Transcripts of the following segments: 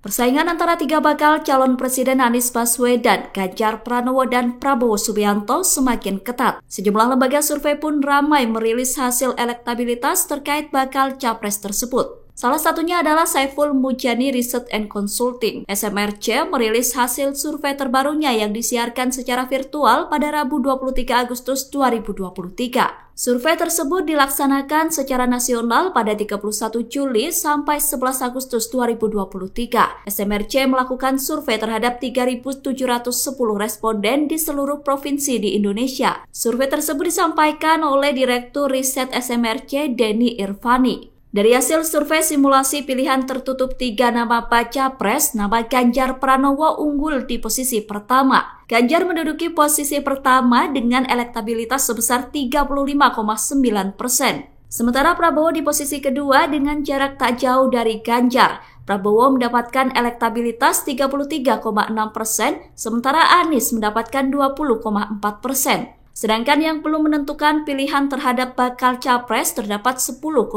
Persaingan antara tiga bakal calon presiden Anies Baswedan, Ganjar Pranowo, dan Prabowo Subianto semakin ketat. Sejumlah lembaga survei pun ramai merilis hasil elektabilitas terkait bakal capres tersebut. Salah satunya adalah Saiful Mujani Research and Consulting. SMRC merilis hasil survei terbarunya yang disiarkan secara virtual pada Rabu 23 Agustus 2023. Survei tersebut dilaksanakan secara nasional pada 31 Juli sampai 11 Agustus 2023. SMRC melakukan survei terhadap 3.710 responden di seluruh provinsi di Indonesia. Survei tersebut disampaikan oleh Direktur Riset SMRC Denny Irvani. Dari hasil survei simulasi pilihan tertutup 3 nama baca pres, nama Ganjar Pranowo unggul di posisi pertama. Ganjar menduduki posisi pertama dengan elektabilitas sebesar 35,9%. Sementara Prabowo di posisi kedua dengan jarak tak jauh dari Ganjar. Prabowo mendapatkan elektabilitas 33,6%, sementara Anies mendapatkan 20,4%. Sedangkan yang belum menentukan pilihan terhadap bakal capres terdapat 10,1%.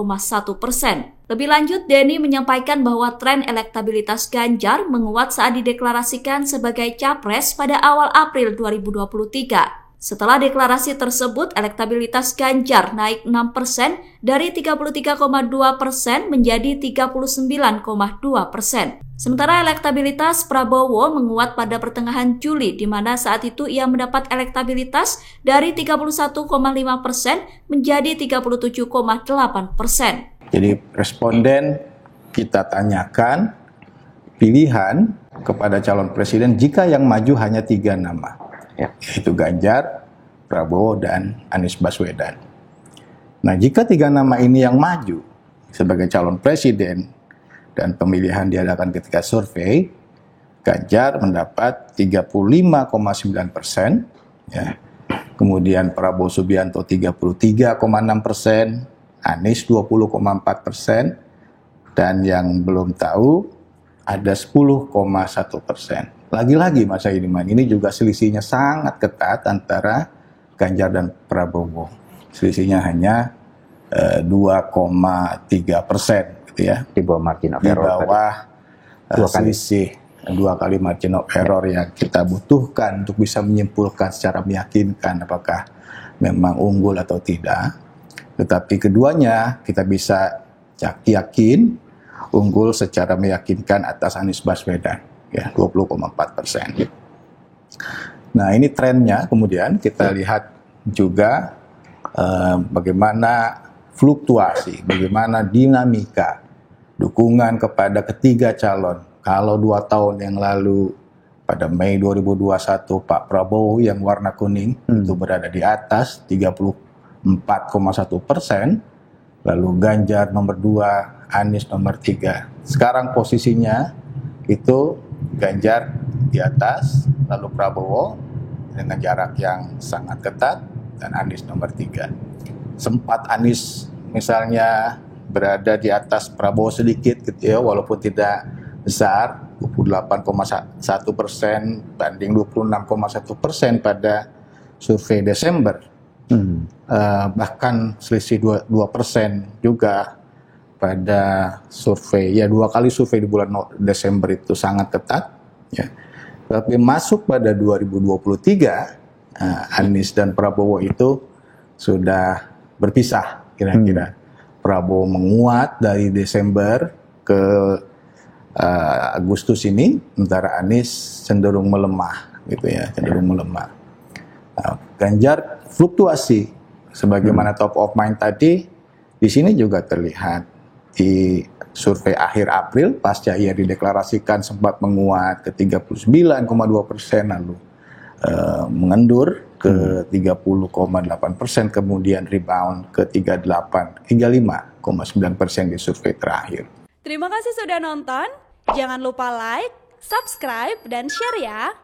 Lebih lanjut, Denny menyampaikan bahwa tren elektabilitas Ganjar menguat saat dideklarasikan sebagai capres pada awal April 2023. Setelah deklarasi tersebut, elektabilitas Ganjar naik 6% dari 33,2% menjadi 39,2%. Sementara elektabilitas Prabowo menguat pada pertengahan Juli, di mana saat itu ia mendapat elektabilitas dari 31,5% menjadi 37,8%. Jadi responden kita tanyakan pilihan kepada calon presiden jika yang maju hanya 3 nama. Yaitu Ganjar, Prabowo, dan Anies Baswedan. Nah, jika 3 nama ini yang maju sebagai calon presiden dan pemilihan diadakan ketika survei, Ganjar mendapat 35,9%, ya. Kemudian Prabowo Subianto 33,6%, Anies 20,4%, dan yang belum tahu ada 10,1%. Lagi-lagi Mas Aidiman, ini juga selisihnya sangat ketat antara Ganjar dan Prabowo. Selisihnya hanya 2,3%, gitu ya. Di bawah margin of error. Di bawah selisih 2 kali margin of error yang kita butuhkan untuk bisa menyimpulkan secara meyakinkan apakah memang unggul atau tidak. Tetapi keduanya kita bisa yakin unggul secara meyakinkan atas Anies Baswedan. Ya, 20,4%. Nah, ini trennya. Kemudian kita lihat juga bagaimana fluktuasi, bagaimana dinamika dukungan kepada ketiga calon. Kalau 2 tahun yang lalu pada Mei 2021 Pak Prabowo yang warna kuning itu berada di atas 34,1%, lalu Ganjar nomor 2, Anies nomor 3. Sekarang posisinya itu Ganjar di atas, lalu Prabowo dengan jarak yang sangat ketat, dan Anies nomor 3. Sempat Anies misalnya berada di atas Prabowo sedikit gitu ya, walaupun tidak besar, 28,1% banding 26,1% pada survei Desember. Bahkan selisih 2% juga pada survei, ya 2 kali survei di bulan Desember itu sangat ketat, ya. Tapi masuk pada 2023, Anies dan Prabowo itu sudah berpisah kira-kira. Prabowo menguat dari Desember ke Agustus ini, sementara Anies cenderung melemah, gitu ya, cenderung melemah. Nah, Ganjar fluktuasi, sebagaimana top of mind tadi, di sini juga terlihat. Di survei akhir April, pasca ia dideklarasikan sempat menguat ke 39,2%, lalu mengendur ke 30,8%, kemudian rebound ke 35,9% di survei terakhir. Terima kasih sudah nonton. Jangan lupa like, subscribe, dan share ya.